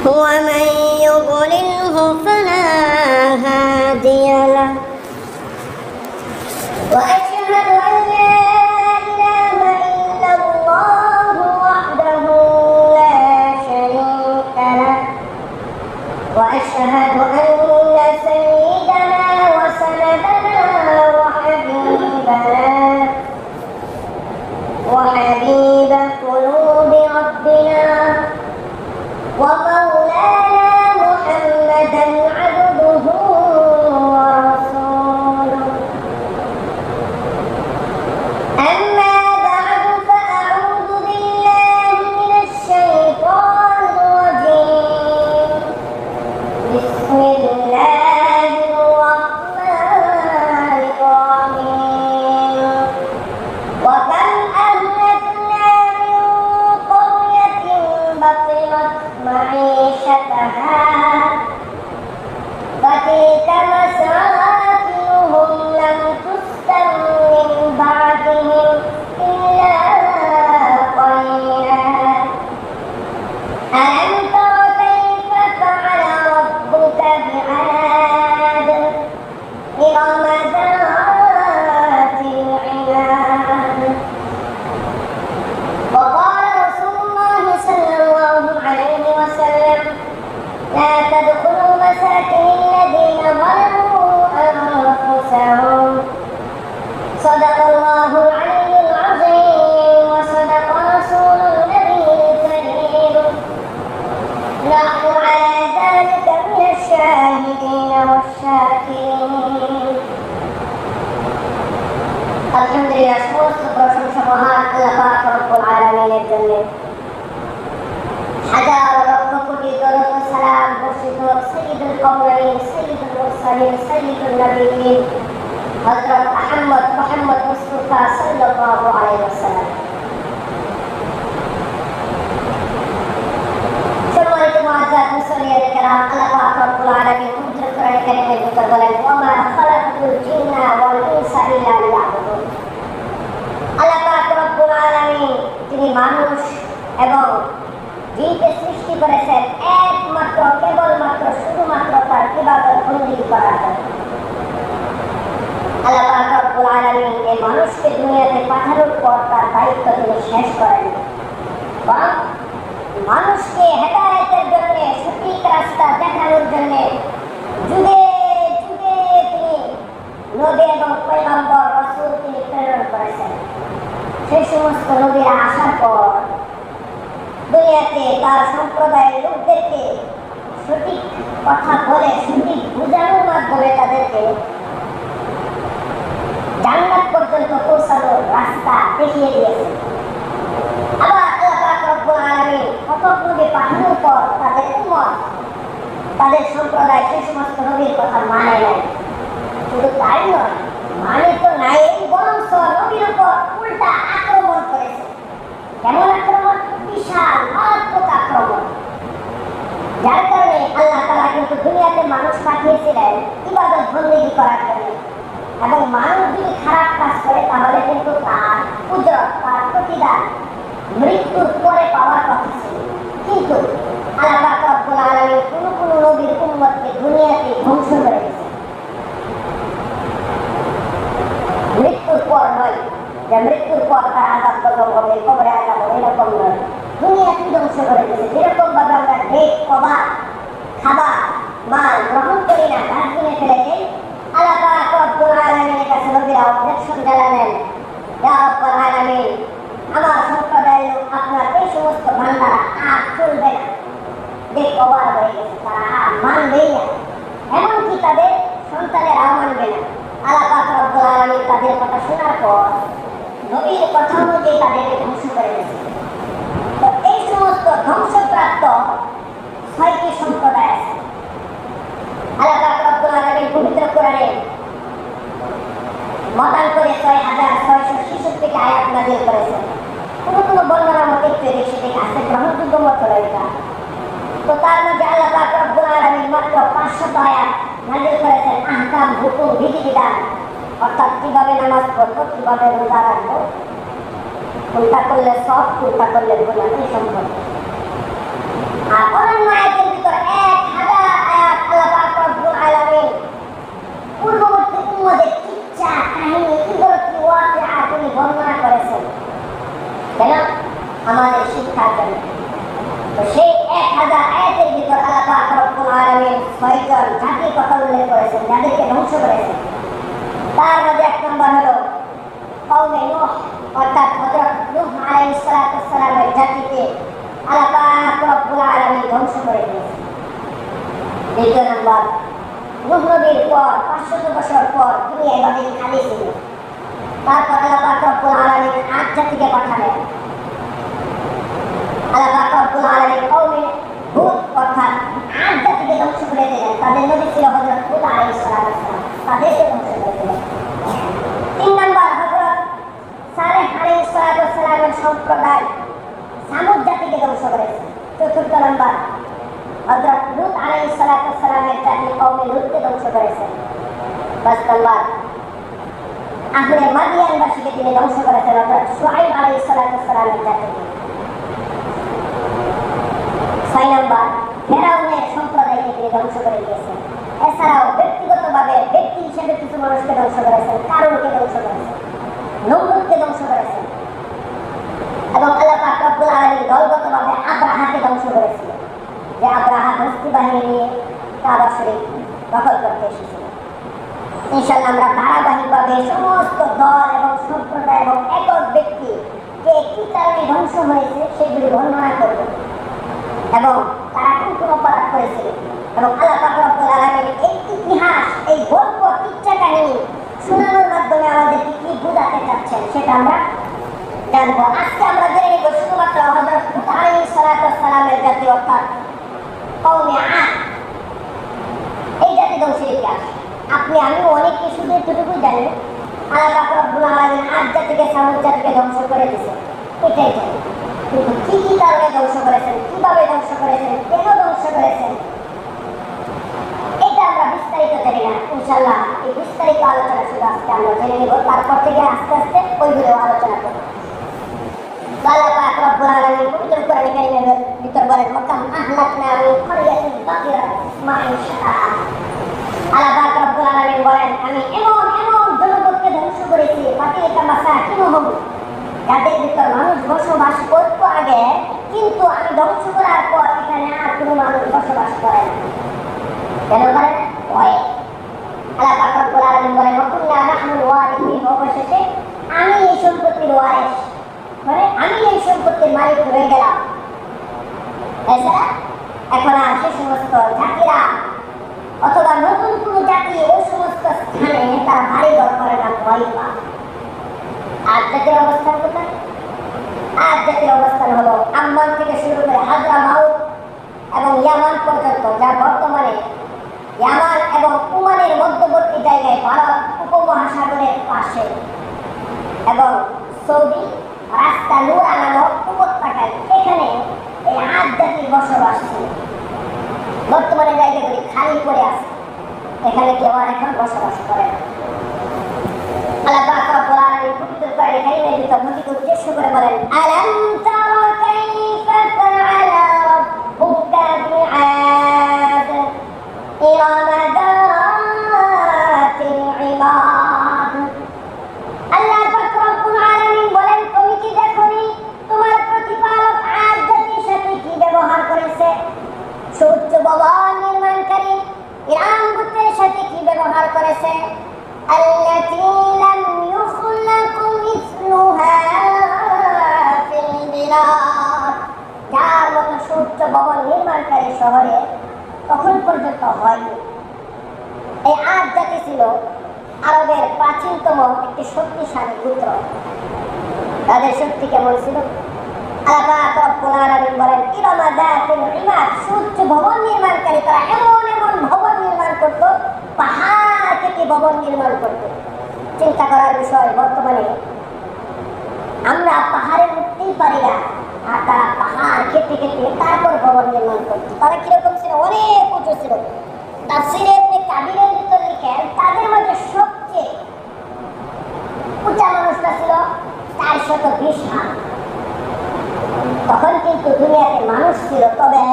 ومن يضلله فلا هادي له وأشهد أن لا إله إلا الله وحده لا شريك له وأشهد أن سيدنا وسندنا وحبيب قلوب ربنا ومولانا محمدا عبده ورسوله أما بعد فأعوذ بالله من الشيطان الرجيم بسم الله الرحمن الرحيم وكم أهلكنا من قرية بطرت معيشتها فتلك مساكنهم لم تسكن من بعدهم إلا قليلا ألم تر كيف فعل ربك بعاد إرم ذات العماد وقال رسول الله صلى الله عليه وسلم لا تدخلوا مساكن الذين ظلموا أنفسهم صدق الله العلي العظيم وصدق رسول النبي الكريم نحن على ذلك من الشاهدين والشاكرين الحمد لله সমস্ত প্রশংসা মহান আল্লাহ পাক রব্বুল আলামিনের জন্য হাজার লক্ষ কোটি দরুদ ও সালাম বর্ষিত হোক সাইয়্যিদুল কওনাইন সাইয়্যিদুল মুরসালিন সাইয়্যিদুন নবিয়্যিন হযরত মুহাম্মদ মুস্তাফা সাল্লাল্লাহু আলাইহি ওয়াসাল্লাম। সম্মানিত মুআজ্জাজ মুসল্লিয়ানে কেরাম, আল্লাহ পাক রব্বুল আলামিন পবিত্র কোরআনে কারীমের ভিতর বলেন ওয়া মা খালাকাতুল জিন্না ওয়াল ইনসা ইল্লা লিয়াবুদুন। আল্লাহ পাক রব্বুল আলামিন তিনি মানুষ এবং জিনকে সৃষ্টি করেছেন একমাত্র কেবলমাত্র শুধুমাত্র তার ইবাদত বন্দেগী করার জন্য। আল্লাহ পাক রব্বুল আলামিন এই মানুষকে দুনিয়াতে পাঠানোর পর তার দায়িত্ব তিনি শেষ করেন, বরং মানুষকে হেদায়েতের জন্য সঠিক রাস্তা দেখানোর জন্য যুগে যুগে তিনি নবী এবং পয়গম্বর রাসূল তিনি প্রেরণ করেছেন। সেই সমস্ত নবীরা আসার পর দুনিয়াতে তার সম্প্রদায়ের লোকদেরকে সঠিক কথা বলে সঠিক বুঝানোর মাধ্যমে তাদেরকে জান্নাত পর্যন্ত পৌঁছানোর রাস্তা দেখিয়ে দিয়েছে। আবার আল্লাহ পাক রব্বুল আলামিন কতক নবী পাঠানোর পর তাদের উম্মত তাদের সম্প্রদায় সেই সমস্ত নবীর কথা মানে নাই। শুধু তাই নয়, মানে তো নাই, বরং নবীর উপর উল্টা আক্রমণ করেছে। কেমন আক্রমণ? বিশাল মারাত্মক আক্রমণ। যার কারণে আল্লাহ তাআলা কিন্তু দুনিয়াতে মানুষ পাঠিয়েছিলেন ইবাদত বন্দেগী করার জন্য, এবং মানুষ যদি খারাপ কাজ করে তাহলে কিন্তু তার উজর তার প্রতিদান মৃত্যুর পরে পাওয়ার কথা ছিল। কিন্তু আল্লাহ পাক রব্বুল আলামিন কোন কোন নবীর উম্মতকে দুনিয়াতে ধ্বংস করে দিয়েছেন। মৃত্যুর পর নয়, যে মৃত্যুর পর তার আযাব গজব হবে, কবরে আযাব হবে, এরকম নয়, দুনিয়াকে ধ্বংস করে দিয়েছে। যেরকম ভাবে আমরা দেখ কবা খাবার মাল গ্রহণ করি না, ডাস্টবিনে ফেলে দেই, আল্লাহ পাক রব্বুল আলামিনের কাছে নবীরা অবজেকশন জানালেন, ইয়া রাব্বুল আলামিন, আমার সম্প্রদায়ের লোক আপনার এই সমস্ত ভান্ডার আর চলবে না, দেখ কবার হয়ে গেছে, তারা আর মানবেই না, এমনকি তাদের সন্তানেরাও মানবে না। আল্লাহ পাক রব্বুল আলামিন তাদের কথা শোনার পর নবীর কথা অনুযায়ী তাদেরকে ধ্বংস করে দিয়েছে। তো এই সমস্ত ধ্বংসপ্রাপ্ত ৬টি সম্প্রদায় আছে। আল্লাহ পাক রব্বুল আলামিন পবিত্র কোরআনে মতান্তরে ৬,৬৬৬টি আয়াত নাযিল করেছেন। কোনো কোনো বর্ণনার মতে একটু এদিক সেদিক আছে, গ্রহণযোগ্য মত হলো এটা। তো তার মধ্যে আল্লাহ পাক রব্বুল আলামিন মাত্র ৫০০ আয়াত নাযিল করেছেন আহকাম, হুকুম, বিধিবিধান, অর্থাৎ কিভাবে নামাজ পড়বো, কিভাবে রোজা রাখবো, কোনটা করলে সব, কোনটা করলে গুনাহ, এই সম্পর্কে। আর অন্যান্য আয়াতের তো সেই 1000 আয়াতের ভিতর আল্লাহ পাক রব্বুল আলামিন 6 জন জাতির কথা উল্লেখ করেছেন যাদেরকে ধ্বংস করেছেন। তার মধ্যে এক নম্বর হলো কওমে নূহ, অর্থাৎ হযরত নূহ আলাইহিস সালামের জাতিকে আল্লাহ পাক রব্বুল আলামিন ধ্বংস করে দিয়েছেন। দ্বিতীয় নম্বর, নূহ নবীর পর 500 বছর পর দুনিয়া এভাবে খালি ছিল। তারপর আল্লাহ পাক রব্বুল আলামিন আদ জাতিকে পাঠালেন। আল্লাহ পাক রব্বুল আলামিন কওমে হুদ অর্থাৎ আদ জাতিকে ধ্বংস করে দিলেন। তাদের নবী ছিল হযরত হুদ আলাইহিস সালাম, তাদেরকে ধ্বংস করে দিলেন। 3 নম্বর, হযরত সালেহ আলাইহিস সালামের সম্প্রদায় সামুদ জাতিকে ধ্বংস করেছে। 4র্থ নম্বর, হযরত লূত আলাইহিস সালামের জাতি কওমে লূতকে ধ্বংস করেছে। 5 নম্বর, আহলে মাদিয়ানবাসীকে তিনি ধ্বংস করেছেন, হযরত শুআইব আলাইহিস সালামের জাতিকে। 6 নম্বর, ফেরাউনের সম্প্রদায়কে তিনি ধ্বংস করে দিয়েছেন। এছাড়াও ব্যক্তিগতভাবে ব্যক্তি হিসেবে কিছু মানুষকে ধ্বংস করেছেন, কারণকে ধ্বংস করেছেন, নমরুদকে ধ্বংস করেছেন এবং আল্লাহ পাক রব্বুল আলামিন দলগতভাবে আব্রাহাকে ধ্বংস করেছিল, যে আব্রাহা হস্তি বাহিনী নিয়ে কাবা শরীফ দখল করতে এসেছিল। ইনশাআল্লাহ আমরা ধারাবাহিকভাবে সমস্ত দল এবং সম্প্রদায় এবং একক ব্যক্তি কে কি কারণে ধ্বংস হয়েছে সেগুলি বর্ণনা করব এবং তারা কোন অপরাধ করেছিল এবং আল্লাহ পাক রব্বুল আলামিন এই ইতিহাস, এই গল্প, কিচ্ছা কাহিনী শোনানোর মাধ্যমে আমাদেরকে কি বোঝাতে চাচ্ছেন সেটা আমরা জানবো। আজকে আমরা জেনে নিব শুধুমাত্র হযরত হুদ আলাইহিস সালামের জাতি অর্থাৎ কওমে আদ, এই জাতি ধ্বংসের ইতিহাস। আপনি আমি অনেক কিছু এতটুকুই জানি, আল্লাহ পাক রব্বুল আলামিন আদ জাতিকে সামুদ জাতিকে ধ্বংস করে দিয়েছে, এটাই জানি। কিন্তু কি কি কারণে ধ্বংস করেছেন, কিভাবে ধ্বংস করেছেন, কেন ধ্বংস করেছেন, এটা আমরা বিস্তারিত জানি না। ইনশাআল্লাহ এই বিস্তারিত আলোচনা শুধু আজকে আমরা জেনে নেব, তারপর থেকে আস্তে আস্তে ওইগুলো আলোচনা করব। আল্লাহ পাক রব্বুল আলামিন পবিত্র কোরআন কারীমের ভিতর বলেন, ওয়াকাম আহলাকনা মিন ক্বরিয়াতিন বাতিরাত মাঈশাতাহা। আল্লাহ পাক রব্বুল আলামিন বলেন, আমি এমন এমন জনপদকে ধ্বংস করেছি, বাতিলকা মাসাকিনুহুম, যাদের ভিতর মানুষ বসবাস করত আগে, কিন্তু আমি ধ্বংস করার পর এখানে আর কোনো মানুষ বসবাস করে না। কেন করে? ভয়ে। আল্লাহ পাক রব্বুল আলামিন বলেন, ওয়াকুল্লা নাহনুল ওয়ারিসিন, অবশেষে আমি এই সম্পত্তির ওয়ারিস, মানে আমি এই সম্পত্তির মালিক হয়ে গেলাম। এছাড়া এখন আর সে সমস্ত জাতিরা অথবা নতুন কোনো জাতি ওই সমস্ত স্থানে তারা বাড়ি ঘর করে না, ভয় পায়। আজ জাতির অবস্থান কোথায়? আজ জাতির অবস্থান হলো আম্মান থেকে শুরু করে হাজরামাউত এবং ইয়ামান পর্যন্ত, যা বর্তমানে ইয়ামান এবং ওমানের মধ্যবর্তী জায়গায় ভারত উপমহাসাগরের পাশে, এবং সৌদি রাস্তা নূরা নামক উপত্যকায়, এখানে এই আদ জাতির বসবাস ছিল। বর্তমানে জায়গাগুলি খালি পড়ে আছে, এখানে কেউ আর এখন বসবাস করে না। আল্লাহ পাক রব্বুল আলামিন পবিত্র কোরআন কারীমের ভিতর নবীকে উদ্দেশ্য করে বলেন, আলাম তারা কাইফা ফাআলা রাব্বুকা বিআদ ইরাম যাতিল ইমাদ। আল্লাহ পাক রব্বুল আলামিন বলেন, তুমি কি দেখোনি তোমার প্রতিপালক আদ জাতির সাথে কি ব্যবহার করেছে? সুউচ্চ ভবন নির্মাণকারী ইরাম গোত্রের সাথে কি ব্যবহার করেছে? আল্লাতী লাম ইউখলাক মিসলুহা ফিল বিলাদ, যার মতো সুউচ্চ ভবন নির্মাণকারী শহরে তখন পর্যন্ত হয়নি। এই আদ জাতি ছিল আরবের প্রাচীনতম একটি শক্তিশালী গোত্র। তাদের শক্তি কেমন ছিল? আল্লাহ পাক রব্বুল আলামিন বলেন, ইরামা যাতিল ইমাদ, সুউচ্চ ভবন নির্মাণকারী, তারা এমন এমন ভবন নির্মাণ করত, পাহাড় থেকে ভবন নির্মাণ করত। চিন্তা করার বিষয়, বর্তমানে আমরা পাহাড়ে উঠতেই পারি না, আর তারা পাহাড় কেটে কেটে তারপর ভবন নির্মাণ করত। তারা কিরকম ছিল? অনেক উঁচু ছিল। তাফসীরে ইবনে কাবিরের ভিতর লিখেন, তাদের মধ্যে সবচেয়ে উঁচা মানুষটা ছিল 420 হাত। তখন কিন্তু দুনিয়াতে মানুষ ছিল, তবে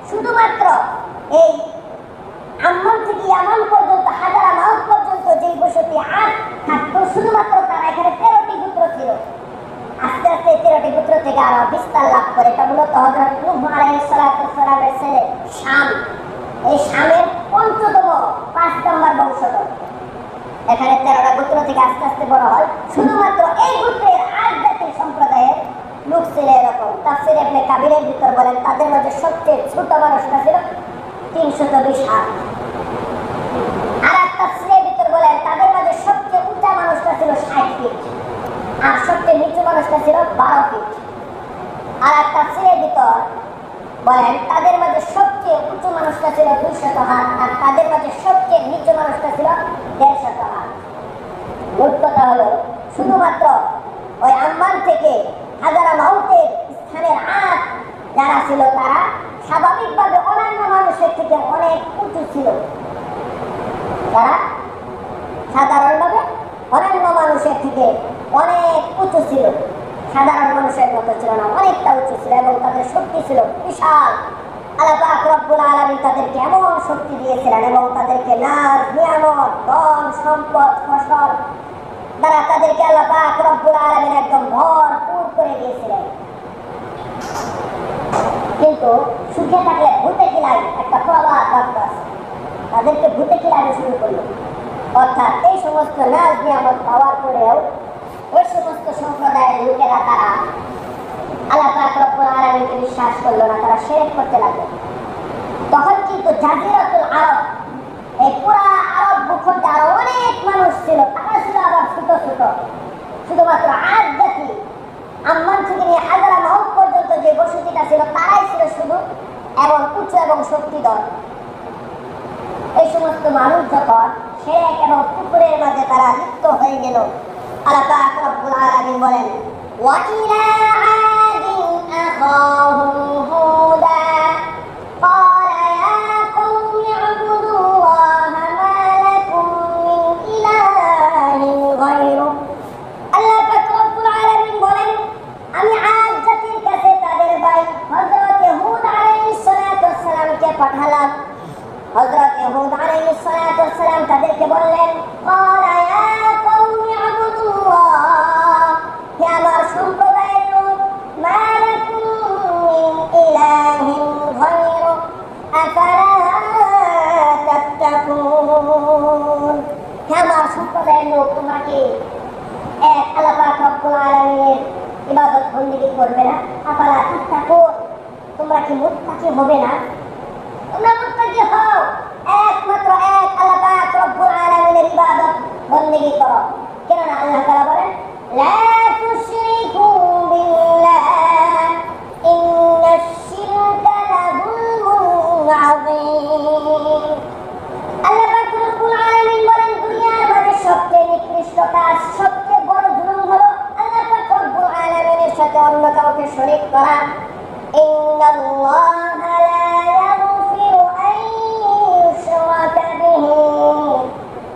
শুধুমাত্র এই আম্মান থেকে ইয়ামান পর্যন্ত, হাজারামাউত পর্যন্ত যে বসতি আদ থাকতো, শুধুমাত্র তারা এখানে 13টি গোত্র ছিল। আস্তে আস্তে 13টি গোত্র থেকে আরো বিস্তার লাভ করে। এটা মূলত হযরত নূহ আলাইহিস সালামের ছেলে শাম, এই শামের ৫ম ৫ নম্বর বংশধর। এখানে 13টা গোত্র থেকে আস্তে আস্তে বড় হয়। শুধুমাত্র এই গোত্রের ৮ জাতির সম্প্রদায়ের লোক ছিল এরকম। তাফসীর ইবনে কাবিরের ভিতর বলেন তাদের মধ্যে সবচেয়ে ছোট মানুষটা ছিল ৩২০ হাত। আর এক তাফসীরের ভিতর বলেন তাদের মধ্যে সবচেয়ে উঁচা মানুষটা ছিল ৬০ ফিট, আর সবচেয়ে নিচু মানুষটা ছিল ১২ ফিট। আর এক তাফসীরের ভিতর বলেন তাদের মধ্যে সবচেয়ে উঁচু মানুষটা ছিল ২০০ হাত, আর তাদের মধ্যে সবচেয়ে নিচু মানুষটা ছিল ১৫০ হাত। মোট কথা হলো শুধুমাত্র ওই আম্মান থেকে হাজারা মাউতের স্থানের আট যারা ছিল তারা স্বাভাবিকভাবে অন্যান্য মানুষের থেকে অনেক উঁচু ছিল। তারা সাধারণভাবে অন্যান্য মানুষের থেকে অনেক উঁচু ছিল, সাধারণ মানুষের মতো ছিল না, অনেকটা উঁচু ছিল এবং তাদের শক্তি ছিল বিশাল। আল্লাহ পাক রব্বুল আলামিন তাদেরকে এমন শক্তি দিয়েছিলেন এবং তাদেরকে নাজ, নিয়ামত, ধন, সম্পদ, ফসল দ্বারা তাদেরকে আল্লাহ পাক রব্বুল আলামিন একদম ভরপুর করে দিয়েছিলেন। কিন্তু সুখে থাকলে ভূতে কিলাই একটা প্রবাদ বাক্য আছে, তাদেরকে ভূতে কিলানো শুরু করলো। অর্থাৎ এই সমস্ত নাজ নিয়ামত পাওয়ার পরেও ওই সমস্ত সম্প্রদায়ের লোকেরা তারা আল্লাহ পাক রব্বুল আলামিনকে বিশ্বাস করলো না, তারা শিরক করতে লাগলো। তখন কিন্তু জাজিরাতুল আরব, এই পুরা আরব ভূখণ্ডে আরো অনেক মানুষ ছিল, তারা ছিল আবার ছোট ছোট। শুধুমাত্র ৮ জাতি আম্মান থেকে নিয়ে হাজারা মাউত পর্যন্ত যে বসতিটা ছিল তারাই ছিল শুধু এবং উঁচু এবং শক্তিধর। এই সমস্ত মানুষ যখন শিরক এবং কুফরের মাঝে তারা লিপ্ত হয়ে গেল, আল্লাহ পাক রব্বুল আলামিন বলেন ওয়া ইলা আদিন আখাহুম হুদা ক্বালা ইয়া কওমি ইবুদুল্লাহা মা লাকুম মিন ইলাহিন গায়রুহু। আল্লাহ পাক রব্বুল আলামিন বলেন আমি আদ জাতির কাছে তাদের ভাই হযরত হুদ আলাইহিস সালামকে পাঠালাম। হযরত হুদ আলাইহিস সালাম তাদেরকে বললেন ক্বালা ইয়া কওমি ইবুদুল্লাহ, হে আমার সম্প্রদায়ের লোক, মা লাকুম মিন ইলাহিন গায়রুহু আফালা তাত্তাকুন। হে আমার সম্প্রদায়ের লোক, তোমরা কি এক আল্লাহ পাক রব্বুল আলামিনের ইবাদত বন্দেগী করবে না? আফালা তাত্তাকুন, তোমরা কি মুত্তাকি হবে না? তোমরা মুত্তাকি হও, একমাত্র এক আল্লাহ পাক রব্বুল আলামিনের ইবাদত বন্দেগী করো। কেননা আল্লাহ তাআলা বলেন লা তুশরিকু বিল্লাহ ইন্নাশ শিরকা লাযুলমুন আযীম। আল্লাহ পাক রব্বুল আলামিন বলেন দুনিয়ার মধ্যে সবচেয়ে নিকৃষ্ট কাজ, সবচেয়ে বড় জুলুম হলো আল্লাহ পাক রব্বুল আলামিনের সাথে অন্য কাউকে শরীক করা। ইন্নাল্লাহা লা ইয়াগফিরু আন ইউশরাকা বিহি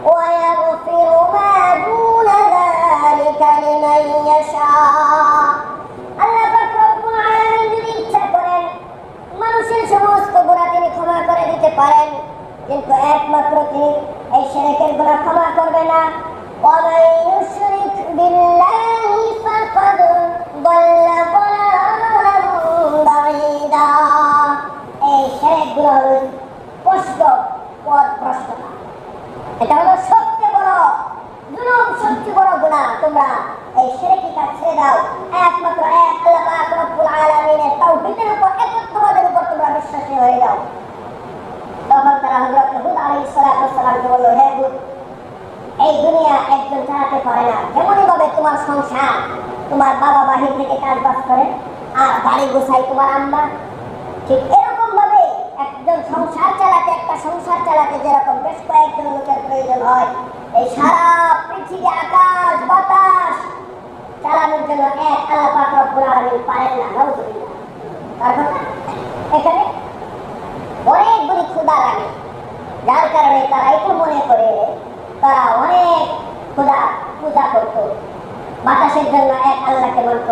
ওয়া ইয়াগফিরু মা দুনা যালিকা লিমান ইয়াশা। আল্লাহ পাক রব্বুল আলামিন যদি ইচ্ছা করেন মানুষের সমস্ত গুনাহ তিনি ক্ষমা করে দিতে পারেন, কিন্তু একমাত্র তিনি এই শিরকের গুনাহ ক্ষমা করবে না। ওয়া মান ইউশরিক বিল্লাহি ফাকাদ দাল্লা দালালান বাঈদা। এই শিরক গুনাহ হলো স্পষ্ট পথভ্রষ্টতা। এটা হলো সবচেয়ে বড় জুলুম, সবচেয়ে বড় গুনাহ। তোমরা এই শিরকি কাজ ছেড়ে দাও, একমাত্র এক আল্লাহ পাক রব্বুল আলামিনের তাওহীদের উপর, একত্ববাদের উপর তোমরা বিশ্বাসী হয়ে যাও। তখন তারা হযরত হুদ আলাইহিস সালামকে বলল, হে হুদ, এই দুনিয়া একজন চালাতে পারে না। যেমনই ভাবে তোমার সংসার তোমার বাবা বাহির থেকে কাজ বাজ করে আর বাড়ি গোছাই তোমার আম্মা, ঠিক এরকম ভাবে একজন সংসার চালাতে, একটা সংসার চালাতে যেরকম বেশ কয়েকজন লোকের প্রয়োজন হয়, এই সারা পৃথিবী আকাশ বাতাস চালানোর জন্য এক আল্লাহ পাক রব্বুল আলামিন পারেন না। নাউযুবিল্লাহ। তার কথা এখানে অনেকগুলি ক্ষুধা লাগে, যার কারণে তারা একটু মনে করে তারা অনেক ক্ষুধা পূজা করত, বাতাসের জন্য এক আল্লাহকে মানত,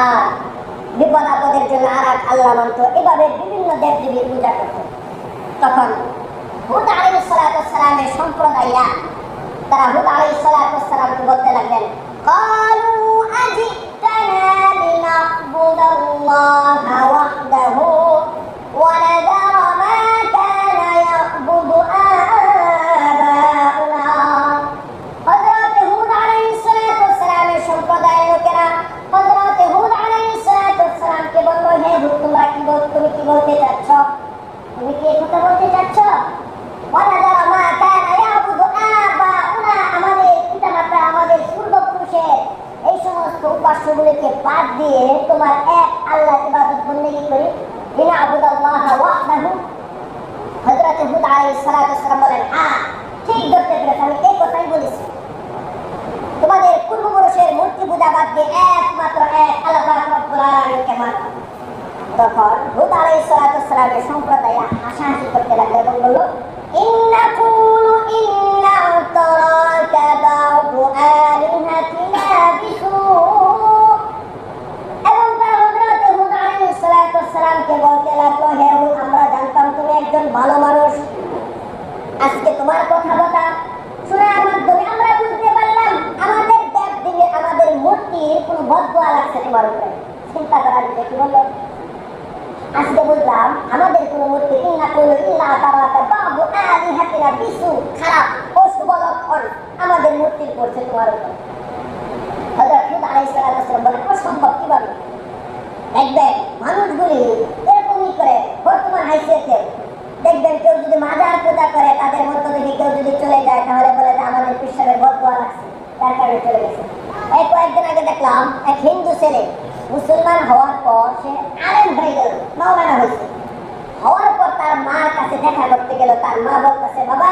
আর বিপদ আপদের জন্য আর এক আল্লাহ মানত, এভাবে বিভিন্ন দেবদেবীর পূজা করত। তখন হুদ আলাইহিস সালামের সম্প্রদায়রা তারা হুদ আলাইহিস সালামকে বলতে লাগলেন, ক্বালু আজিতানা لنعبد الله وحده ونذر ما كان يعبد آباؤنا হযরত হুদ আলাইহিস সালামের সম্প্রদায়ের লোকেরা হযরত হুদ আলাইহিস সালামকে বলল, হে হুদ, তুমি কি বলতে চাচ্ছ? তুমি কি কথা বলতে চাচ্ছ? ওয়ানাদারা মা কানা ইয়াবুদু আবাউনা, আমাদের পিতামাতা, আমাদের পূর্বপুরুষের এই সমস্ত উপাস্যগুলিকে বাদ দিয়ে তোমার এক আল্লাহর ইবাদত বন্দেগী করি। লিনা'বুদাল্লাহ ওয়াহদাহু। হযরত হুদ আলাইহিস সালাম বলেন, হ্যাঁ ঠিক ধরতে পেরেছ, আমি এই কথাই বলেছি। তোমাদের পূর্বপুরুষের মূর্তি পূজা বাদ দিয়ে একমাত্র এক আল্লাহ পাক রব্বুল আলামিনকে মানো। তখন হুদ আলাইহিস সালামের সম্প্রদায় হাসাহাসি করতে লাগলো এবং বলল, ইন্নাকুলু ইন্না তারাকা বা'দু আলিহাতিনা বিসু। এবং তারা হযরত হুদ আলাইহিস সালামকে বলতে লাগলো, হে হুদ, আমরা জানতাম তুমি একজন ভালো মানুষ, আজকে তোমার কথাবার্তা শোনার মাধ্যমে আমরা বুঝতে পারলাম আমাদের দেব-দেবী, আমাদের মূর্তির কোনো বদদোয়া লাগছে তোমার উপরে। চিন্তা করার বিষয় কি বললো? আজকে বুঝলাম আমাদের কোনো মূর্তি খারাপ অশুভ লক্ষণ আমাদের মূর্তির করছে তোমার উপর। হযরত হুদ আলাইহিস সালাম বলেন, অসম্ভব, কিভাবে? দেখবেন মানুষগুলি এরকমই করে বর্তমান হাইসিয়তে। দেখবেন কেউ যদি মাজার পূজা করে, তাদের মধ্য থেকে কেউ যদি চলে যায়, তাহলে বলে যে আমাদের পিসাবের বদদোয়া লাগছে, তার কারণে চলে গেছে। এই কয়েকদিন আগে দেখলাম এক হিন্দু ছেলে মুসলমান হওয়ার পর সে আলেম হয়ে গেল, মাওলানা হয়েছে। হওয়ার পর তার মার কাছে দেখা করতে গেল। তার মা বলতেছে, বাবা,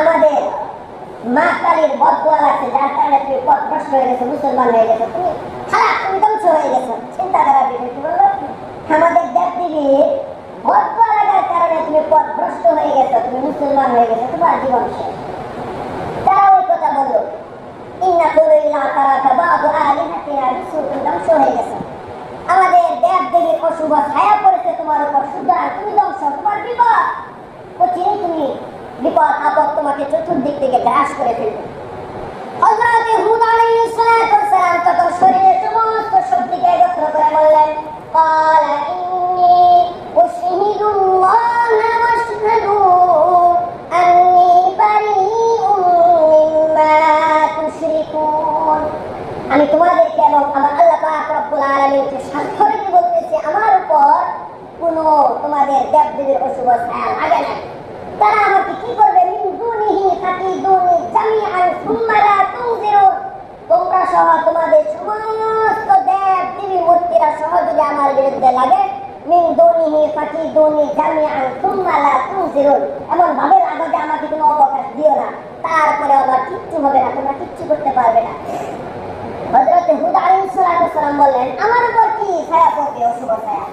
আমাদের মা কালীর বদদোয়া লাগছে, যার কারণে তুমি পথভ্রষ্ট হয়ে গেছো, মুসলমান হয়ে গেছো, তুমি খারাপ, তুমি ধ্বংস হয়ে গেছো। চিন্তা করার বিষয় কি বললো? আমাদের দেব-দেবীর বদদোয়া লাগার কারণে তুমি পথভ্রষ্ট হয়ে গেছো, তুমি মুসলমান হয়ে গেছো, তোমার জীবন শেষ। তারা ওই কথা বললো, ইন্নাকুলু ইল্লা তারাকা বা'দু আলিহাতিনা বিসু, তুমি ধ্বংস হয়ে গেছো, আমাদের দেব-দেবীর অশুভ ছায়া পড়েছে তোমার উপর, সুতরাং তুমি ধ্বংস, তোমার বিপদ। অচিরেই তুমি বিপদ আপদ তোমাকে চতুর্দিক থেকে গ্রাস করে ফেলবে। হযরত হুদ আলাইহিস সালাম তখন শরীরের সমস্ত শক্তিকে একত্র করে বললেন, ক্বালা ইন্নী উশহিদুল্লাহ ওয়াশহাদু আন্নী বারীউম মিম্মা তুশরিকুন। আমি তোমাদেরকে এবং আমার আল্লাহ পাক রব্বুল আলামিনকে সাক্ষ্য রেখে বলতেছি, আমার উপর কোনো তোমাদের দেব-দেবীর অশুভ ছায়া লাগে না। তারা আমাকে কি করবে? মিন দুনিহি ফাকিদুনি জামিআন সুম্মা লা তুনজিরুন। তোমরা সহ তোমাদের সমস্ত দেব-দেবী মূর্তিরা সহ যদি আমার বিরুদ্ধে লাগে, মিন দুনিহি ফাকিদুনি জামিআন সুম্মা লা তুনজিরুন, এমন ভাবে লাগো যে আমাকে কোনো অবকাশ দিও না, তারপরে আমার কিচ্ছু হবে না, তোমরা কিচ্ছু করতে পারবে না। হযরত হুদ আলাইহিস সালাম বললেন, আমার উপর কি ছায়া পড়বে? অশুভ ছায়া।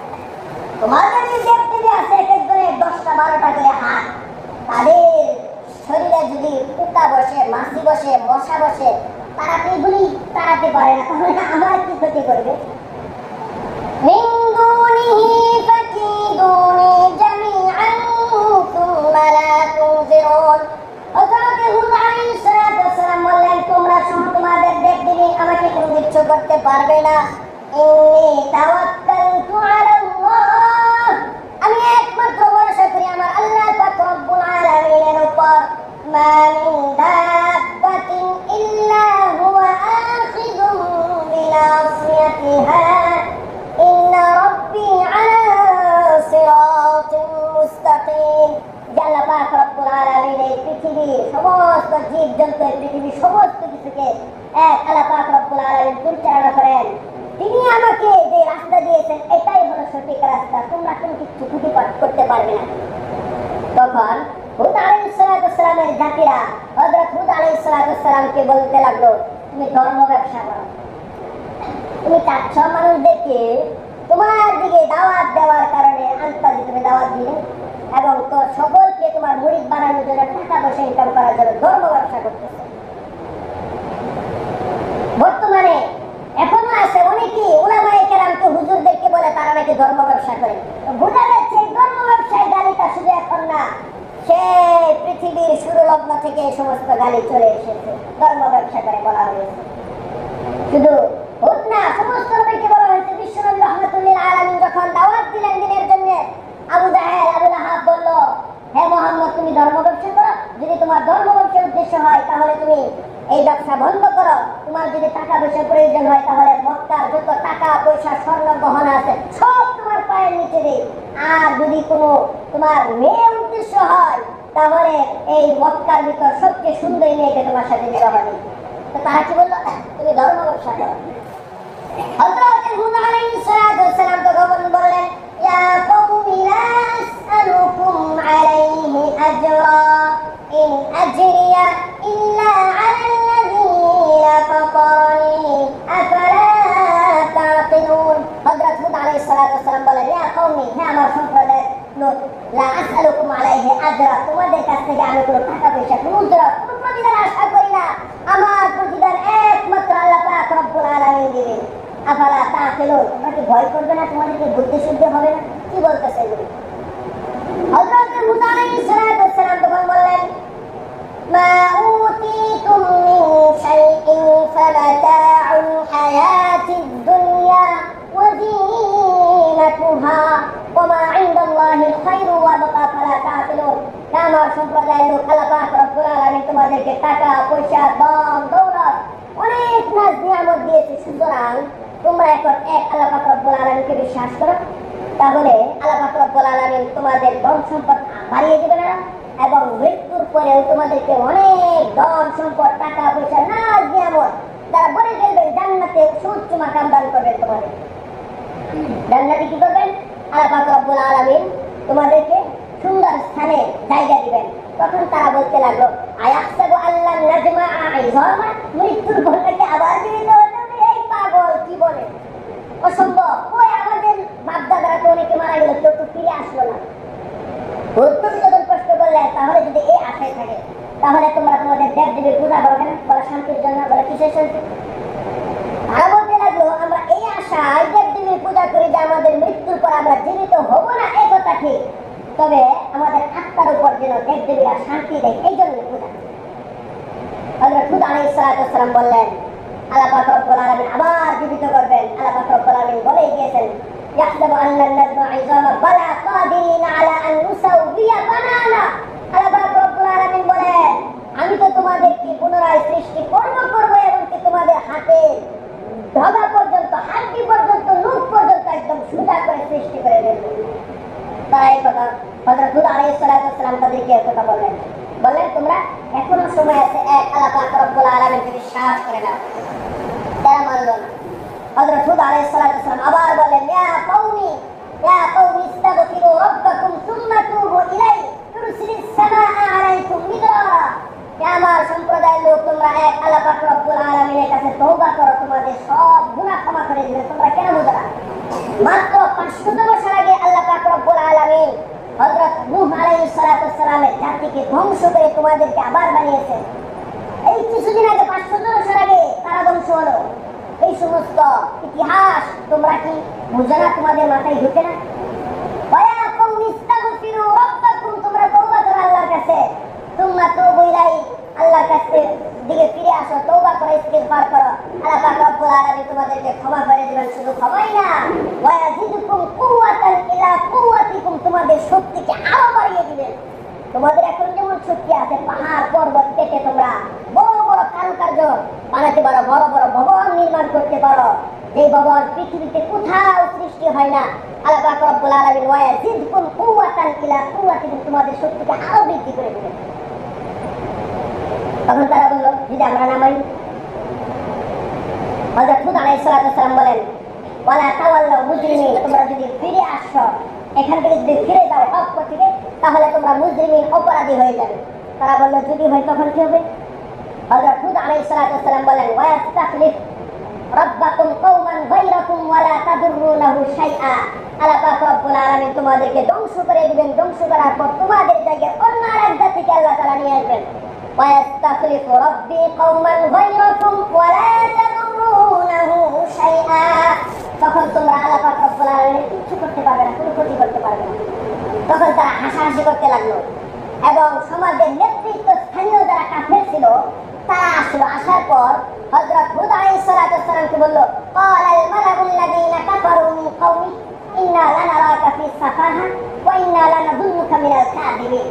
তোমাদের যে দেব-দেবী আছে, একজনের 10টা 12টা করে হাত, তাদের শরীরে যদি পোকা বসে, মাছি বসে, মশা বসে, তারা এগুলি তাড়াতে পারে না, তাহলে আমার কি ক্ষতি করবে? মিন দুনিহি ফাকিদুনি জামিআন সুম্মা লা তুনজিরুন। হযরত হুদ আলাইহিস সালাম বললেন, তোমরা সহ তোমাদের দেব-দেবী আমাকে কোনো কিচ্ছু করতে পারবে না। ইন্নী তাওয়াক্কালতু আলাল্লাহ, আমি একমাত্র ভরসা করি আমার আল্লাহ পাক রব্বুল আলামিনের উপর। মা মিন দাব্বাতিন ইল্লা হুয়া আখিযুন বিনাসিয়াতিহা ইন্না রাব্বি আলা সিরাতিন মুস্তাকিম। আল্লাহ পাক রব্বুল আলামিন এই পৃথিবীর সমস্ত জীবজন্তু, পৃথিবীর সমস্ত কিছুকে এক আল্লাহ পাক রব্বুল আলামিন পরিচালনা করেন। তিনি আমাকে যে রাস্তা দিয়েছেন এটাই হলো সঠিক রাস্তা, তোমরা কোনো কিছু ক্ষতি করতে পারবে না। তখন হুদ আলাইহিস সালামের জাতিরা হযরত হুদ আলাইহিস সালামকে বলতে লাগলো, তুমি ধর্ম ব্যবসা করো, তুমি চাচ্ছ মানুষদেরকে তোমার দিকে দাওয়াত দেওয়ার কারণে আন্তর্জাতিক তুমি দাওয়াত দিলে এবং তো সকলকে তোমার মুরিদ বানানোর জন্য টাকা পয়সা ইনকাম করার জন্য ধর্ম ব্যবসা করতেছে। বর্তমানে এখনো আছে অনেকেই উলামায়ে কেরামকে হুজুরদেরকে বলে তারা নাকি ধর্ম ব্যবসা করে। বোঝা যাচ্ছে ধর্ম ব্যবসায় গালিটা শুধু এখন না, সে পৃথিবীর শুরু লগ্ন থেকে এই সমস্ত গালি চলে এসেছে, ধর্ম ব্যবসা করে বলা হয়েছে। শুধু হুদ না, সমস্ত নবীকে রাব্বিল আলামিন যখন দাওয়াত দিলেন দিনের জন্য, আবু জাহেল আবু লাহাব বলল, হে মুহাম্মদ তুমি ধর্ম ব্যবসা করো, যদি তোমার ধর্ম ব্যবসার উদ্দেশ্য হয় তাহলে তুমি এই ব্যবসা বন্ধ করো। তোমার যদি টাকা পয়সা প্রয়োজন হয় তাহলে মক্কার যত টাকা পয়সা স্বর্ণ গহনা আছে সব তোমার পায়ের নিচে দেই। আর যদি কোনো তোমার মেয়ে উদ্দেশ্য হয় তাহলে এই মক্কার ভিতর সবচেয়ে সুন্দরী মেয়েকে তোমার সাথে বিবাহ নেই। তো তারা কি বললো, তুমি ধর্ম ব্যবসা করো। হযরত হুদ আলাইহিস সালাতু ওয়াস সালাম তখন বললেন, ইয়া কওমি লা আসআলুকুম আলাইহি আজরা ইন আজরিয়া ইল্লা আলাল্লাযী ফাতারানি আফালা তাকিলুন। হযরত হুদ আলাইহিস সালাতু ওয়াস সালাম বললেন, ইয়া কওমি, হে আমার সম্প্রদায়ের লোক, লা আসআলুকুম আলাইহি আজরা, তোমাদের কাছ থেকে আমি কোনো টাকা পয়সা কোনো উজরা কোনো প্রতিদান আশা করি না। আমার প্রতিদান একমাত্র আল্লাহ পাক রব্বুল আলামিন দিবেন। আফালা তাকিলুন, তোমরা কি ভয় করবে না? তোমাদেরকে বুদ্ধি শুদ্ধি হবে না? কি বলতেছে এগুলো? হযরত মুসা আলাইহিস সালাতু ওয়াস সালাম তখন বললেন, মা উতীতুম মিন শাইইন ফামাতাউল হায়াতিদ দুনিয়া ওয়া যিনাতুহা ওয়া মা ইনদাল্লাহি খায়রু ওয়া আবকা ফালা তাকিলুন। আমার সম্প্রদায়ের লোক, আল্লাহ পাক রব্বুল আলামিন তোমাদেরকে টাকা পয়সা ধন দৌলত অনেক নাজ নিয়ামত দিয়েছে, সুতরাং তোমরা এখন এক আল্লাহ পাক রব্বুল আলামিনকে বিশ্বাস করো, তাহলে আল্লাহ পাক রব্বুল আলামিন তোমাদের ধন সম্পদ বাড়িয়ে দিবেন না, এবং মৃত্যুর পরেও তোমাদেরকে অনেক ধন সম্পদ টাকা পয়সা নাজ নিয়ামত তারা বলে ফেলবেন, জান্নাতে সুউচ্চ মাকাম দান করবেন তোমাদের। জান্নাতে কি করবেন? আল্লাহ পাক রব্বুল আলামিন তোমাদেরকে সুন্দর স্থানে জায়গা দিবেন। তখন তারা বলতে লাগলো, আয়াহসাবু আল্লাহ নাজমা আইযামা, মৃত্যুর পর নাকি আবার জীবিত হতে হবে? এই পাগল কি বলে, অসম্ভব। ওই আমাদের বাপদাদারা তো অনেকে মারা গেল, কেউ তো ফিরে আসলো না। তুমি যখন প্রশ্ন করলে, তাহলে যদি এই আশায় থাকে তাহলে তোমরা তোমাদের দেব দেবীর পূজা করো কেন? বলে শান্তির জন্য। বলে কিসের শান্তি? তারা বলতে লাগলো, আমরা এই আশায় দেব দেবীর পূজা করি যে আমাদের মৃত্যুর পর আমরা জীবিত হব না, এই কথা ঠিক, তবে আমাদের আত্মার উপর যেন দেব দেবীরা শান্তি দেয়, এই জন্য পূজা। হযরত হুদ আলাইহিস সালাতু ওয়াস সালাম বললেন, আল্লাহ পাক রব্বুল আলামিন আবার জীবিত করবেন। আল্লাহ পাক রব্বুল আলামিন বলেই দিয়েছেন, ইয়াহসাবু আন্না নাজমা ইযামা বালা কাদিরিনা আলা আন নুসাউবিয়া বানানা। আল্লাহ পাক রব্বুল আলামিন বলেন, আমি তো তোমাদেরকে পুনরায় সৃষ্টি করব এবং তোমাদের হাতে ধগা পর্যন্ত, হাড্ডি পর্যন্ত, নখ পর্যন্ত একদম সোজা করে সৃষ্টি করে দেব। তাই এই কথা হযরত হুদ আলাইহিস সালাতু ওয়াস সালাম তাদেরকে এই কথা বললেন, তোমরা এখনো সময় আছে, এক আল্লাহ পাক রব্বুল আলামিনকে বিশ্বাস করে নাও। তারা মানল না। হযরত হুদ আলাইহিস সালাতু ওয়াস সালাম আবার বললেন, ইয়া কওমি ইস্তাগফিরু রাব্বাকুম সুম্মা তুবু ইলাইহি ইউরসিলিস সামাআ আলাইকুম মিদরারা। আমার সম্প্রদায়ের লোক, তোমরা এক আল্লাহ পাক রব্বুল আলামিনের কাছে তওবা করো, তোমাদের সব গুনাহ ক্ষমা করে দিবেন। তোমরা কেন বুঝো না? মাত্র 500 বছর আগে আল্লাহ পাক রব্বুল আলামিন হযরত নূহ আলাইহিস সালাতু ওয়াস সালামের জাতিকে ধ্বংস করে তোমাদেরকে আবার বানিয়েছেন। এই কিছুদিন আগে, 500 বছর আগে তারা ধ্বংস হলো। এই সমস্ত ইতিহাস তোমরা কি বুঝো না? তোমাদের মাথায় ঢুকে না? ওয়া কওমি ইস্তাগফিরু রাব্বাকুম, তোমরা তওবা করো আল্লাহর কাছে, সুম্মা তুবু ইলাইহি, আল্লাহর কাছে দিকে ফিরে আসো, তওবা করো, ইস্তিগফার করো, আল্লাহ পাক রব্বুল আলামিন তোমাদেরকে ক্ষমা করে দিবেন। শুধু ক্ষমাই না, ওয়া ইয়াজিদুকুম কুওয়াতান ইলা কুওয়াতিকুম, তোমাদের শক্তিকে আরো বাড়িয়ে দিবেন। তোমাদের এখন যেমন শক্তি আছে, পাহাড় পর্বত কেটে তোমরা বড় বড় কারুকার্য বানাতে পারো, বড় বড় ভবন নির্মাণ করতে পারো, যে ভবন পৃথিবীতে কোথাও সৃষ্টি হয় না। আল্লাহ পাক রব্বুল আলামিন ওয়া ইয়াজিদুকুম কুওয়াতান ইলা কুওয়াতিকুম, তোমাদের শক্তিকে আরো বৃদ্ধি করে দিবেন। তখন তারা বলল, যদি আমরা না মানি? হযরত হুদ আলাইহিস সালাতু ওয়াস সালাম বলেন, ওয়ালা তাওয়াল্লাউ মুজরিমিন, তোমরা যদি ফিরে আসো, এখান থেকে যদি ফিরে যাও হক পথ থেকে, তাহলে তোমরা মুজরিমিন, অপরাধী হয়ে যাবে। তারা বলল, যদি হয় তখন কি হবে? হযরত হুদ আলাইহিস সালাতু ওয়াস সালাম বলেন, ওয়া ইস্তাখলিফ রাব্বাকুম কওমান গায়রাকুম ওয়া লা তাদুররুনাহু শাইআ, আল্লাহ পাক রব্বুল আলামিন তোমাদেরকে ধ্বংস করে দিবেন। ধ্বংস করার পর তোমাদের জায়গায় অন্য আরেক জাতিকে আল্লাহ তাআলা নিয়ে আসবেন। ওয়া ইস্তাখলিফু রাব্বি কওমান গায়রাকুম ওয়া লা তাদুররুনাহু শাইআ, তখন তোমরা আল্লাহ পাক রব্বুল আলামিনের কিচ্ছু করতে পারবে না, কোনো ক্ষতি করতে পারবে না। তখন তারা হাসাহাসি করতে লাগলো, এবং সমাজের নেতৃত্ব স্থানীয় যারা কাফের ছিল তারা আসলো। আসার পর হযরত হুদ আলাইহিস সালাতু ওয়াস সালামকে বলল, ক্বালাল মালাউল লাযীনা কাফারু মিন কওমি, ইন্না লানারাকা ফি সাফাহা ওয়া ইন্না লানাযুন্নুকা মিনাল কাযিবিন।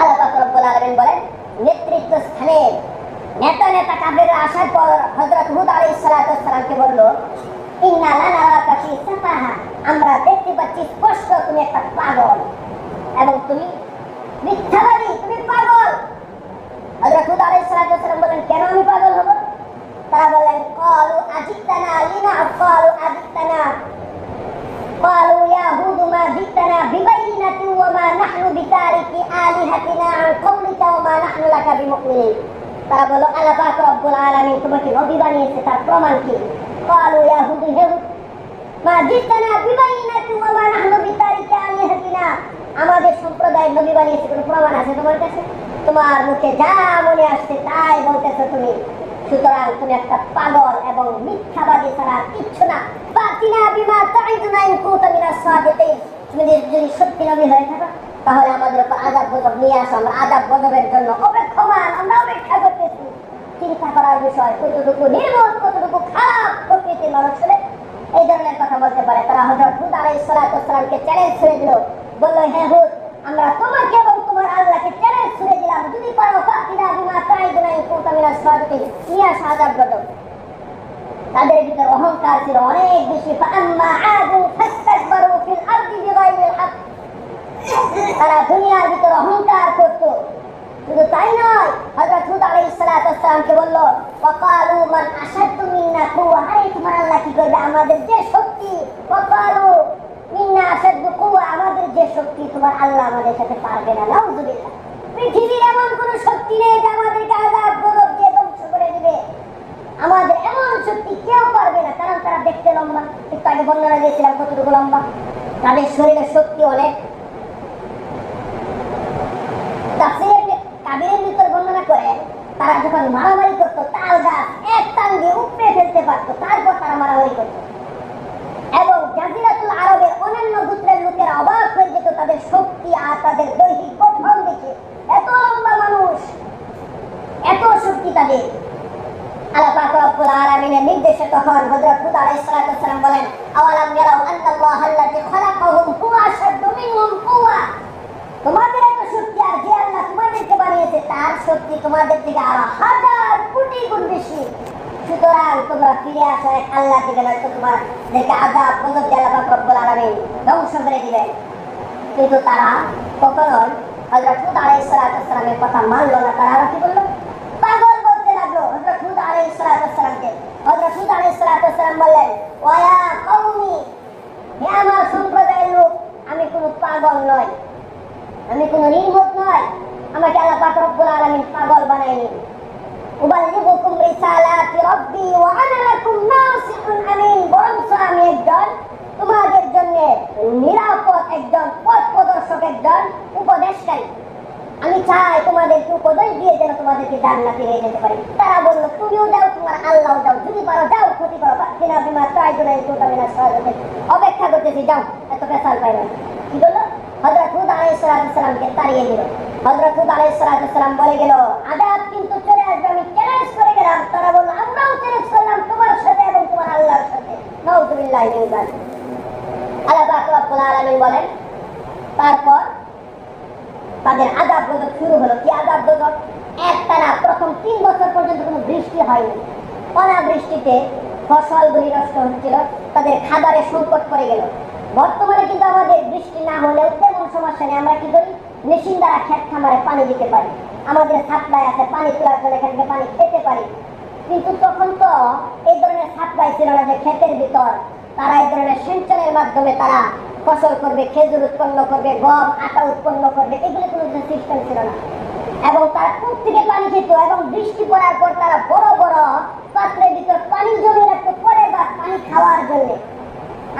আল্লাহ পাক রব্বুল আলামিন বলেন, নেতৃত্ব স্থানে নেতা কাফেররা আসার পর হযরত হুদ আলাইহিস সালাতু ওয়াস সালামকে বলল, ইন্না লানারাকা ফি সাফাহা, আমরা দেখতে পাচ্ছি স্পষ্ট তুমি একটা পাগল এবং তুমি মিথ্যাবাদী, তুমি পাগল। হযরত হুদ আলাইহিস সালাতু ওয়াস সালাম বলেন, কেন আমি পাগল হব? তারা বলেন, ক্বালু আজিতানা লিনা ক্বালু আজিতানা ক্বালু ইয়া হুদ মা জিতানা বিবাইনাতি ওয়া মা নাহনু বিতারিকি আলিহাতিনা আন কওলিকা ওয়া মা নাহনু লাকা বিমুমিনিন। তারা বলল, আল্লাহ পাক রব্বুল আলামিন তোমাকে নবী বানিয়েছে, তার প্রমাণ কি? ক্বালু ইয়া হুদ হে হুদ মা জিতানা বিবাইনাতি ওয়া মা নাহনু বিতারিকি আলিহাতিনা, আমাদের সম্প্রদায়ের নবী বানিয়েছে, কোনো প্রমাণ আছে তোমার কাছে? তোমার মুখে যা মনে আসছে তাই বলতেছো তুমি। সুতরাং তুমি একটা পাগল এবং মিথ্যাবাদী ছাড়া কিচ্ছু না। ফাতিনা বিমা তাইদুনা ইন কুনতা মিনাস সাদিকিন, তুমি যদি সত্যি নবী হয়ে থাকো তাহলে আমাদের উপর আযাব গজব নিয়ে আসো, আমরা আযাব গজবের জন্য অপেক্ষমান, আমরা অপেক্ষা করতেছি। চিন্তা করার বিষয়, কতটুকু নির্মল, কতটুকু খারাপ প্রকৃতির মানুষ হলে এই ধরনের কথা বলতে পারে। তারা হযরত হুদ আলাইহিস সালাতু ওয়াস সালামকে চ্যালেঞ্জ ছুড়ে দিল, বলল, হে হুদ, আমরা তোমাকে এবং তোমার আল্লাহকে চ্যালেঞ্জ ছুড়ে দিলাম, যদি পারো ফাতিনা বিমা তাইদুনা ইন কুনতা মিনাস সাদিকিন, নিয়ে আসো আযাব গজব। তাদের ভিতরে অহংকার ছিল অনেক বেশি। ফাআম্মা আদু ফাস্তাকবারু ফিল আরদি বিগাইরিল হক, তারা দুনিয়ার ভিতরে অহংকার করত। শুধু তাই নয়, হযরত হুদ আলাইহিস সালাতু ওয়াস সালামকে বলল, ওয়াকালু মান আশাদ্দু মিন্না কুওয়া, আরে তোমার আল্লাহ কি করবে, আমাদের যে শক্তি, ওয়াকালু মিন্না আশাদ্দু কুওয়া, আমাদের যে শক্তি তোমার আল্লাহ আমাদের সাথে পারবে না। নাউযুবিল্লাহ, পৃথিবীর এমন কোনো শক্তি নেই যে আমাদেরকে আযাব গজব দিয়ে ধ্বংস করে দিবে। আমাদের এমন শক্তি কেউ পারবে না, কারণ তারা দেখতে লম্বা। একটু আগে বর্ণনা দিয়েছিলাম কতটুকু লম্বা, তাদের শরীরের শক্তি অনেক। তাফসীরে কাবীরের ভিতর বর্ণনা করে তারা যখন মারামারি করতো, তাল গাছ এক টান দিয়ে উপড়ে ফেলতে পারতো, তারপর তারা মারামারি করতো। এবং জাজিরাতুল আরবের অন্যান্য গোত্রের লোকেরা অবাক হয়ে যেত তাদের শক্তি আর তাদের দৈহিক গঠন দেখে। এত লম্বা মানুষ, এত শক্তি তাদের। আল্লাহ পাক রব্বুল আলামিনের নির্দেশে তখন হযরত হুদ আলাইহিস সালাতু ওয়াস সালাম বলেন, আওয়ালাম ইয়ারাউ আন্নাল্লাহা আল্লাযী খালাকাহুম হুয়া আশাদ্দু মিনহুম কুওয়া, তোমাদের এত শক্তি আর যে আল্লাহ তোমাদেরকে বানিয়েছে তার শক্তি তোমাদের থেকে আরো হাজার কোটি গুণ বেশি। সুতরাং তোমরা ফিরে আসো এক আল্লাহ থেকে, নয়তো তোমাদেরকে আযাব গজব দিয়ে আল্লাহ পাক রব্বুল আলামিন ধ্বংস করে দিবেন। কিন্তু তারা কখনোই হযরত হুদ আলাইহিস সালাতু ওয়াস সালামের কথা মানল না। তারা আরো কি বলল? পাগল বলতে লাগলো হযরত হুদ আলাইহিস সালাতু ওয়াস সালামকে। হযরত হুদ আলাইহিস সালাতু ওয়াস সালাম বললেন, ওয়া কওমি, হে আমার সম্প্রদায়ের লোক, আমি কোনো পাগল নই, আমি কোনো নির্বোধ নই, আমাকে আল্লাহ পাক রব্বুল আলামিন পাগল বানায়নি। উবাল্লিগুকুম রিসালাতি রাব্বি ওয়া আনা লাকুম নাসিহুন আমিন, বরঞ্চ আমি একজন তোমাদের জন্য নিরাপদ, একজন পথ প্রদর্শক, একজন উপদেশকারী। আমি চাই তোমাদেরকে উপদেশ দিয়ে যেন তোমাদেরকে জান্নাতে নিয়ে যেতে পারি। তারা বলল, তুমিও যাও, তোমার আল্লাহও যাও, যদি পারো যাও, ক্ষতি করো, ফাতিনা বিমা তাইদুনা ইন কুনতা মিনাস সাদিকিন, অপেক্ষা করতেছি, যাও, এত পেছাল পাই না। কি বলল? হযরত হুদ আলাইহিস সালাতু ওয়াস সালামকে তাড়িয়ে দিল। হযরত হুদ আলাইহিস সালাতু ওয়াস সালাম বলে গেল, আযাব কিন্তু চলে আসবে, আমি চ্যালেঞ্জ করে গেলাম। তারা বলল, আমরাও চ্যালেঞ্জ করলাম তোমার সাথে এবং তোমার আল্লাহর সাথে। নাউযুবিল্লাহি মিন যালিক। আল্লাহ পাক রব্বুল আলামিন বলেন, তারপর তাদের আযাব গজব শুরু হলো। কি আযাব গজব? একটানা প্রথম 3 বছর পর্যন্ত কোনো বৃষ্টি হয়নি। অনাবৃষ্টিতে ফসলগুলি নষ্ট হচ্ছিল, তাদের খাবারের সংকট পড়ে গেল। বর্তমানে কিন্তু আমাদের বৃষ্টি না হলেও তেমন সমস্যা নেই, আমরা কি করি, মেশিন দ্বারা ক্ষেত খামারে পানি দিতে পারি, আমাদের সাপ্লাই আছে, পানি তোলার জন্য এখান থেকে পানি খেতে পারি। কিন্তু তখন তো এই ধরনের সাপ্লাই ছিল না যে ক্ষেতের ভিতর তারা এই ধরনের সেচনের মাধ্যমে তারা ফসল করবে, খেজুর উৎপন্ন করবে, গম আটা উৎপন্ন করবে, এগুলো কোনো সিস্টেম ছিল না। এবং তারা কূপ থেকে পানি খেত এবং বৃষ্টি পড়ার পর তারা বড় বড় পাত্রের ভিতর পানি জমে রাখতো পরে বা পানি খাওয়ার জন্য।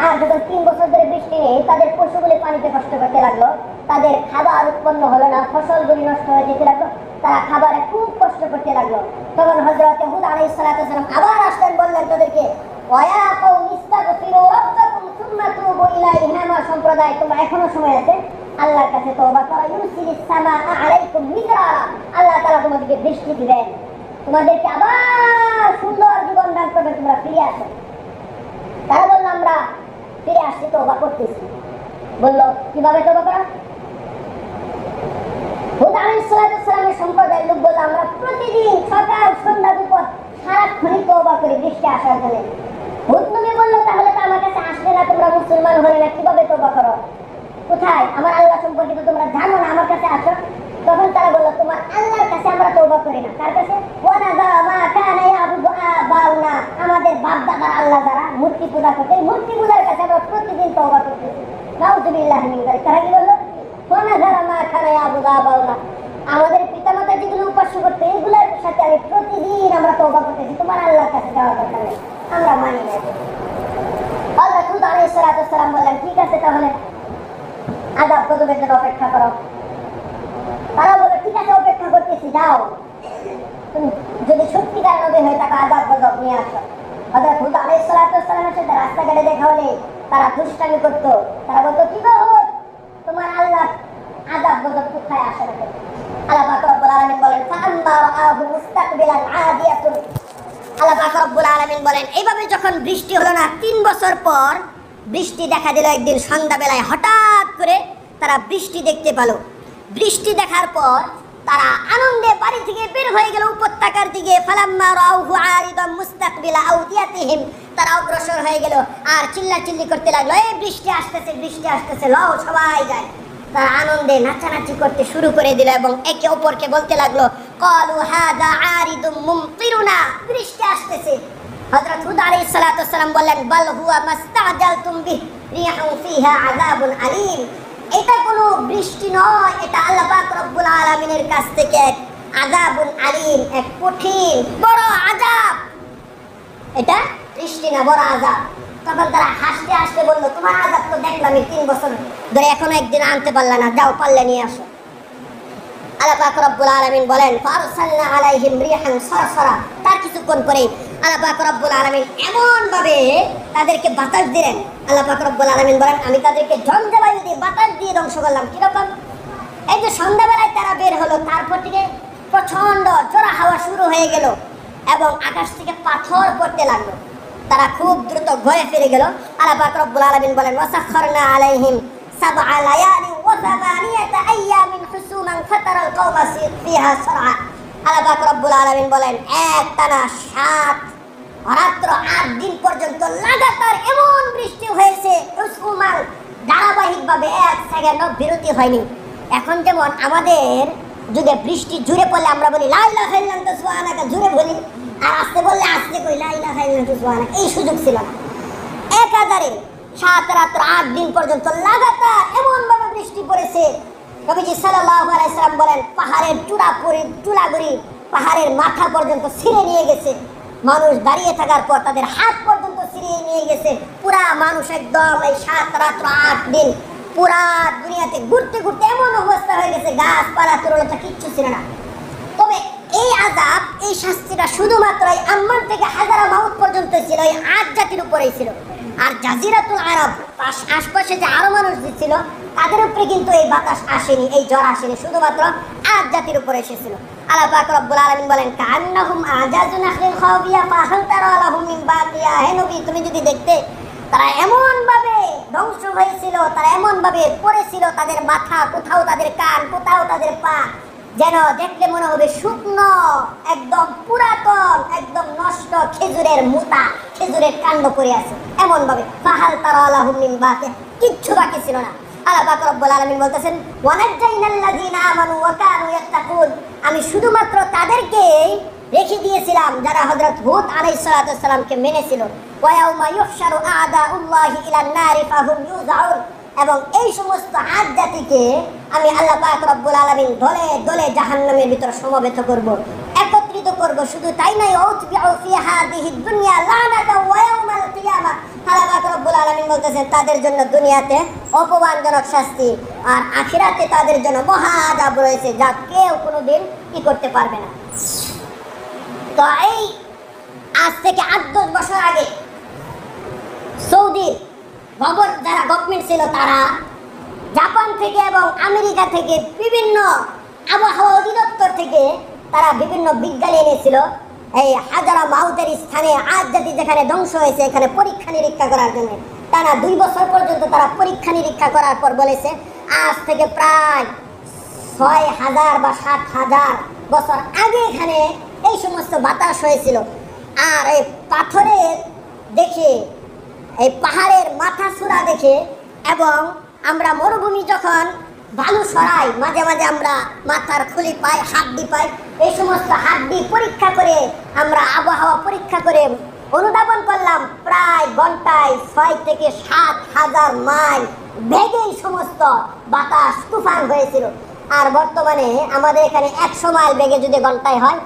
আর যখন 3 বছর ধরে বৃষ্টি নেই, তাদের পশুগুলি পানিতে কষ্ট করতে লাগলো, তাদের খাবার উৎপন্ন হলো না, ফসলগুলি নষ্ট হয়ে যেতে লাগলো, তারা খাবারে খুব কষ্ট করতে লাগলো। তখন হযরত হুদ আলাইহিস সালাতু ওয়াস সালাম আবার আসলেন, বললেন তাদেরকে, ওয়া কওমি ইস্তাগফিরু রাব্বাকুম সুম্মা তুবু ইলাইহি, হে আমার সম্প্রদায়, তোমরা এখনো সময় আছে, আল্লাহর কাছে তওবা করো। ইউরসিলিস সামাআ আলাইকুম মিদরারা, আল্লাহ তাআলা তোমাদেরকে বৃষ্টি দিবেন, তোমাদেরকে আবার সুন্দর জীবন দান করবে, তোমরা ফিরে আসো। তারা বলল, আমরা ফিরে আসছি, তওবা করতেছি। বলল কিভাবে তওবা করা? হুদ আলাইহিস সালামের সম্প্রদায়ের লোক বলল, আমরা প্রতিদিন সকাল সন্ধ্যা দুপুর সারাক্ষণই তওবা করি বৃষ্টি আসার জন্য। হুদ নবী বলল, তাহলে তো আমার কাছে আসলে না, তোমরা মুসলমান হলে না, কিভাবে তওবা করো? কোথায়? আমার আল্লাহ সম্পর্কে তো তোমরা জানো না, আমার কাছে আসো। তখন তারা বলল, তোমার আল্লাহর কাছে আমরা তওবা করি না। কার কাছে? আমাদের বাপ দাদার আল্লাহ যারা মূর্তি পূজা করতে, মূর্তি পূজার কাছে আমরা প্রতিদিন তওবা করতেছি। নাউযুবিল্লাহ মিন যালিক। তারা কি বলল? আমাদের পিতামাতা যেগুলো উপাস্য করতে, এগুলোর সাথে আমি প্রতিদিন আমরা তওবা করতেছি, তোমার আল্লাহর কাছে যাওয়া দরকার নেই, আমরা মানি না। আল্লাহ হুদ আলাইহিস সালাম বললেন, ঠিক আছে, তাহলে আযাব গজবের জন্য অপেক্ষা করো। তারা বলল, ঠিক আছে, অপেক্ষা করতেছি, যাও, তুমি যদি সত্যিকার নবী হয়ে থাকো আযাব গজব নিয়ে আসো। হযরত হুদ আলাইহিস সালামের সাথে রাস্তাঘাটে দেখা হলে তারা দুষ্টামি করতো। তারা বলতো, কি গো হুদ, তোমার আল্লাহ আযাব গজব কোথায় আসে না? আল্লাহ পাক রব্বুল আলামিন বলেন, ফাআম্মা রাআহু মুস্তাকবিলান আদিয়াতুন। আল্লাহ পাক রব্বুল আলামিন বলেন, এইভাবে যখন বৃষ্টি হলো না, 3 বছর পর বৃষ্টি দেখা দিল। একদিন সন্ধ্যাবেলায় হঠাৎ করে তারা বৃষ্টি দেখতে পেল। বৃষ্টি দেখার পর তারা আনন্দে বাড়ি থেকে বের হয়ে গেল উপত্যকার দিকে। ফালাম্মা রাআহু আরিদাম মুস্তাকবিলা আওদিয়াতিহিম, তারা অগ্রসর হয়ে গেল আর চিল্লাচিল্লি করতে লাগলো, এই বৃষ্টি আসতেছে, বৃষ্টি আসতেছে, লও সবাই যায়। তারা আনন্দে নাচানাচি করতে শুরু করে দিল এবং একে অপরকে বলতে লাগলো, ক্বালু হাযা আরিদুম মুমতিরুনা, বৃষ্টি আসতেছে। হযরত হুদ আলাইহিস সালাম বললেন, বাল হুয়া মাস্তাজালতুম বিহি রিহুন ফিহা আযাবুন আলীম, এটা কোনো বৃষ্টি নয়, এটা আল্লাহ পাক রব্বুল আলামিনের কাছ থেকে আযাবুন আলীম, এক কঠিন বড় আযাব। এটা বৃষ্টি না, বড় আযাব। তখন তারা হাসতে হাসতে বলল, তোমার আযাব তো দেখলাম 3 বছর ধরে, এখনো একদিন আনতে পারলা না, যাও পারলে নিয়ে আসো। আল্লাহ পাক রব্বুল আলামিন বলেন, ফারসালনা আলাইহিম রিহান সারসারা, তার কিছুক্ষণ পরে আল্লাহ পাক রব্বুল আলামিন এমন ভাবে তাদেরকে বাতাস দিলেন। আল্লাহ পাক রব্বুল আলামিন বলেন, আমি তাদেরকে ঝঞ্ঝাবায়ু দিয়ে বাতাস দিয়ে ধ্বংস করলাম। কিরকম? এই যে সন্ধ্যাবেলায় তারা বের হলো, তারপর থেকে প্রচন্ড ঝোড়ো হাওয়া শুরু হয়ে গেল এবং আকাশ থেকে পাথর পড়তে লাগলো। তারা খুব দ্রুত ঘরে ফিরে গেল। আল্লাহ পাক রব্বুল আলামিন বলেন, ওয়াসাখখারনা আলাইহিম সাবআ লায়ালি ওয়া সামানিয়াতা আইয়ামিন হুসুমান ফাতারাল কওমা ফিহা সারআ। আল্লাহ পাক রব্বুল আলামিন বলেন, একটানা 7 রাত্র 8 দিন পর্যন্ত লাগাতার এমন বৃষ্টি হয়েছে, হুসুমান ধারাবাহিকভাবে 1 সেকেন্ডও বিরতি হয়নি। এখন যেমন আমাদের যুগে বৃষ্টি জুড়ে পড়লে আমরা বলি লা ইলাহা ইল্লাল্লাহ সুবহানাকা, জুড়ে বলি, আর আস্তে বললে আস্তে কই লা ইলাহা ইল্লাল্লাহ সুবহানাকা, এই সুযোগ ছিল না। 7 রাত্র 8 দিন পর্যন্ত লাগাতার এমন ভাবে বৃষ্টি পড়েছে। নবীজি সাল্লাল্লাহু আলাইহি সাল্লাম বলেন, পাহাড়ের চূড়াগুড়ি পাহাড়ের মাথা পর্যন্ত ছিঁড়ে নিয়ে গেছে। মানুষ দাঁড়িয়ে থাকার পর তাদের হাত পর্যন্ত ছিঁড়ে নিয়ে গেছে। পুরা মানুষ একদম এই 7 রাত্র 8 দিন পুরা দুনিয়াতে ঘুরতে ঘুরতে এমন অবস্থা হয়ে গেছে, গাছপালা তরলতা কিচ্ছু ছিল না। তবে এই আযাব, এই শাস্তিটা শুধুমাত্র এই আম্মান থেকে হাজারা মাউত পর্যন্ত ছিল, এই 8 জাতির উপরেই ছিল। আর জাজিরাতুল আরব, আশপাশে যে আরো মানুষ ছিল, তাদের উপরে কিন্তু এই বাতাস আসেনি, এই ঝড় আসেনি, শুধুমাত্র 8 জাতির উপরে এসেছিল। আল্লাহ পাক রব্বুল আলামিন বলেন, কান্নাহুম আজাজু নাখলিন খাবিয়া ফাহাল তারা লাহুম মিন বাকিয়া। হে নবী, তুমি যদি দেখতে, তারা এমন ভাবে ধ্বংস হয়েছিল, তারা এমন ভাবে পড়েছিল, তাদের মাথা কোথাও, তাদের কান কোথাও, তাদের পা যেন দেখলে মনে হবে শুকনো, একদম পুরাতন, একদম নষ্ট খেজুরের মোটা, খেজুরের কাণ্ড পড়ে আছে, এমন ভাবে। ফাহাল তারা লাহুম মিন বাকিয়া, কিচ্ছু বাকি ছিল না। আল্লাহ পাক রব্বুল আলামিন বলতেছেন, ওয়ানাজ্জাইনাল্লাযীনা আমানু ওয়া কানু ইয়াত্তাকুন, আমি শুধুমাত্র তাদেরকে রেখে দিয়েছিলাম যারা হযরত হুদ আলাইহিস সালামকে মেনেছিল। ওয়া ইয়াউমা ইউহশারু আ'দাউল্লাহি ইলান নারি ফাহুম ইউযাউন, এবং এই সমস্ত 8 জাতিকে আমি আল্লাহ পাক রব্বুল আলামিন দলে দলে জাহান্নামের ভিতর সমবেত করব, একত্রিত করব। শুধু তাই নয়, উতবিউ ফি হাদিহি দুনিয়া লানাতা ওয়া ইয়াউমাল কিয়ামা, আল্লাহ পাক রব্বুল আলামিন বলতেছেন, তাদের জন্য দুনিয়াতে অপমানজনক শাস্তি আর আখিরাতে তাদের জন্য মহা আযাব রয়েছে, যা কেউ কোনোদিন কি করতে পারবে না। তো এই আজ থেকে 8-10 বছর আগে সৌদি যারা গভর্নমেন্ট ছিল, তারা জাপান থেকে এবং আমেরিকা থেকে বিভিন্ন আবহাওয়া অধিদপ্তর থেকে তারা বিভিন্ন বিজ্ঞানী এনেছিল এই হাজারা মাউতের স্থানে 8 জাতি যেখানে ধ্বংস হয়েছে, এখানে পরীক্ষা নিরীক্ষা করার জন্য। টানা 2 বছর পর্যন্ত তারা পরীক্ষা নিরীক্ষা করার পর বলেছে আজ থেকে প্রায় 6,000 বা 7,000 বছর আগে এখানে এই সমস্ত বাতাস হয়েছিল। আর এই পাথরের দেখে, এই পাহাড়ের মাথা চূড়া দেখে, এবং আমরা মরুভূমি যখন বালু সরাই মাঝে মাঝে আমরা মাথার খুলি পাই, হাড্ডি পাই, এই সমস্ত হাড্ডি পরীক্ষা করে আমরা আবহাওয়া পরীক্ষা করে অনুধাবন করলাম প্রায় ঘন্টায় 6 থেকে 7,000 মাইল বেগে এই সমস্ত বাতাস তুফান হয়েছিল। আর বর্তমানে আমাদের এখানে 100 মাইল বেগে যদি ঘন্টায় হয়